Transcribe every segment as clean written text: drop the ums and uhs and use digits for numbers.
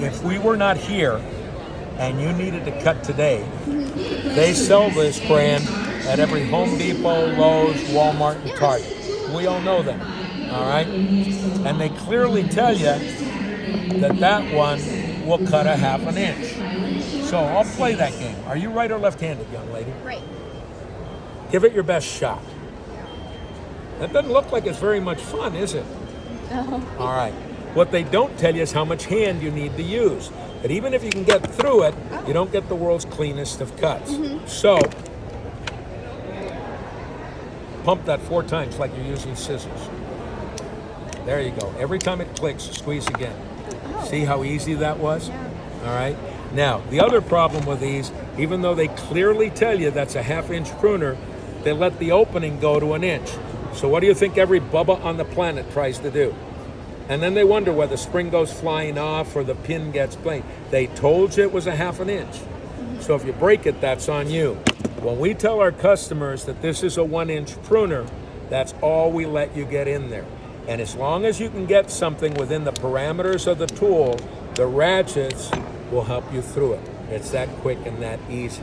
if we were not here and you needed to cut today, they sell this brand at every Home Depot, Lowe's, Walmart, and Target. We all know them, all right? And they clearly tell you that one will cut a half an inch. So I'll play that game. Are you right or left-handed, young lady? Right. Give it your best shot. That doesn't look like it's very much fun, is it? No. All right. What they don't tell you is how much hand you need to use. But even if you can get through it, you don't get the world's cleanest of cuts. So, pump that 4 times like you're using scissors. There you go. Every time it clicks, squeeze again. See how easy that was? Yeah. All right. Now, the other problem with these, even though they clearly tell you that's a half-inch pruner, they let the opening go to an inch. So what do you think every bubba on the planet tries to do? And then they wonder whether the spring goes flying off or the pin gets blank. They told you it was a half an inch. So if you break it, that's on you. When we tell our customers that this is a 1-inch pruner, that's all we let you get in there. And as long as you can get something within the parameters of the tool, the ratchets will help you through it. It's that quick and that easy.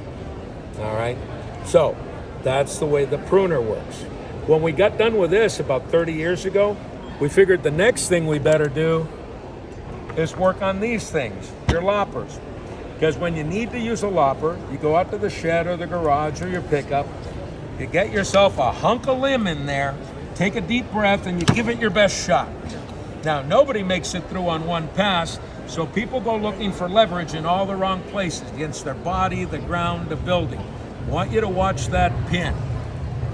All right? So that's the way the pruner works. When we got done with this about 30 years ago, we figured the next thing we better do is work on these things, your loppers. Because when you need to use a lopper, you go out to the shed or the garage or your pickup, you get yourself a hunk of limb in there, take a deep breath, and you give it your best shot. Now, nobody makes it through on one pass, so people go looking for leverage in all the wrong places, against their body, the ground, the building. I want you to watch that pin.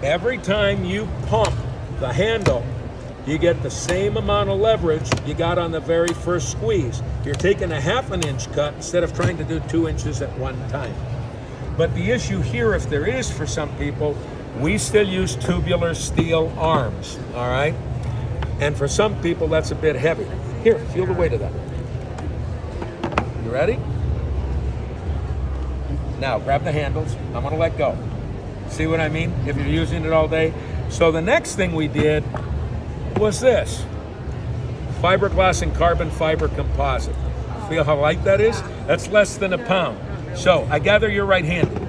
Every time you pump the handle, you get the same amount of leverage you got on the very first squeeze. You're taking a half an inch cut instead of trying to do 2 inches at one time. But the issue here, if there is for some people, we still use tubular steel arms, all right? And for some people, that's a bit heavy. Here, feel the weight of that. You ready? Now, grab the handles. I'm gonna let go. See what I mean? If you're using it all day. So the next thing we did was this. Fiberglass and carbon fiber composite. Feel how light that is? That's less than a pound. So I gather you're right-handed.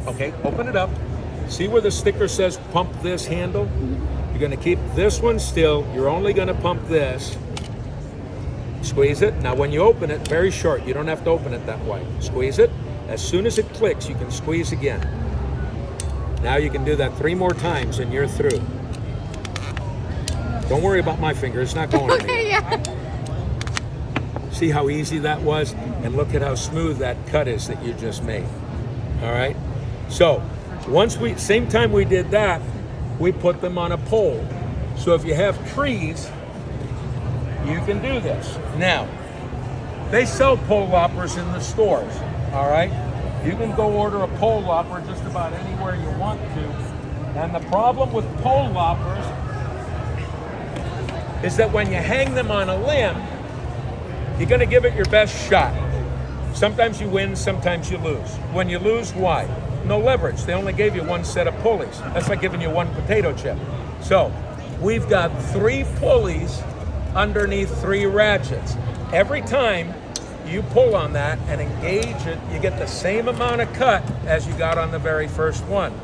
Okay, open it up. See where the sticker says pump this handle? You're gonna keep this one still. You're only gonna pump this. Squeeze it. Now when you open it, very short. You don't have to open it that way. Squeeze it. As soon as it clicks, you can squeeze again. Now you can do that 3 more times and you're through. Don't worry about my finger, it's not going anywhere. Yeah. See how easy that was? And look at how smooth that cut is that you just made. All right? So, same time we did that, we put them on a pole. So if you have trees, you can do this. Now, they sell pole loppers in the stores, all right? You can go order a pole lopper just about anywhere you want to. And the problem with pole loppers is that when you hang them on a limb, you're gonna give it your best shot. Sometimes you win, sometimes you lose. When you lose, why? No leverage. They only gave you 1 set of pulleys. That's like giving you 1 potato chip. So we've got 3 pulleys underneath 3 ratchets. Every time you pull on that and engage it, you get the same amount of cut as you got on the very first one.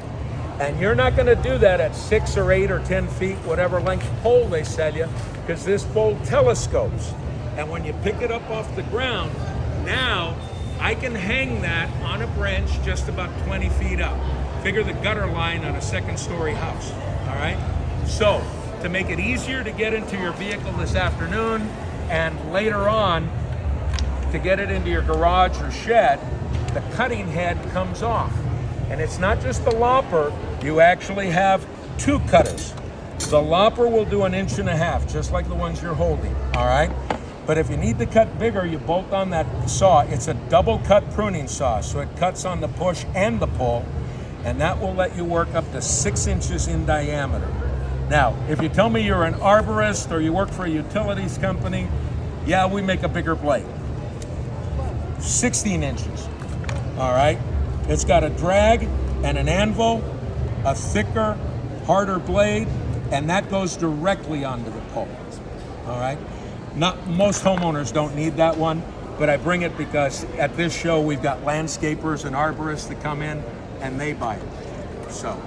And you're not gonna do that at 6 or 8 or 10 feet, whatever length pole they sell you, because this pole telescopes. And when you pick it up off the ground, now I can hang that on a branch just about 20 feet up. Figure the gutter line on a 2nd-story house, all right? So, to make it easier to get into your vehicle this afternoon and later on to get it into your garage or shed, the cutting head comes off. And it's not just the lopper, you actually have 2 cutters. The lopper will do 1.5 inches, just like the ones you're holding, all right? But if you need to cut bigger, you bolt on that saw. It's a double cut pruning saw, so it cuts on the push and the pull, and that will let you work up to 6 inches in diameter. Now, if you tell me you're an arborist or you work for a utilities company, yeah, we make a bigger blade. 16 inches, all right? It's got a drag and an anvil, a thicker, harder blade, and that goes directly onto the pole, all right? Most homeowners don't need that one. but I bring it because at this show we've got landscapers and arborists that come in and they buy it. So.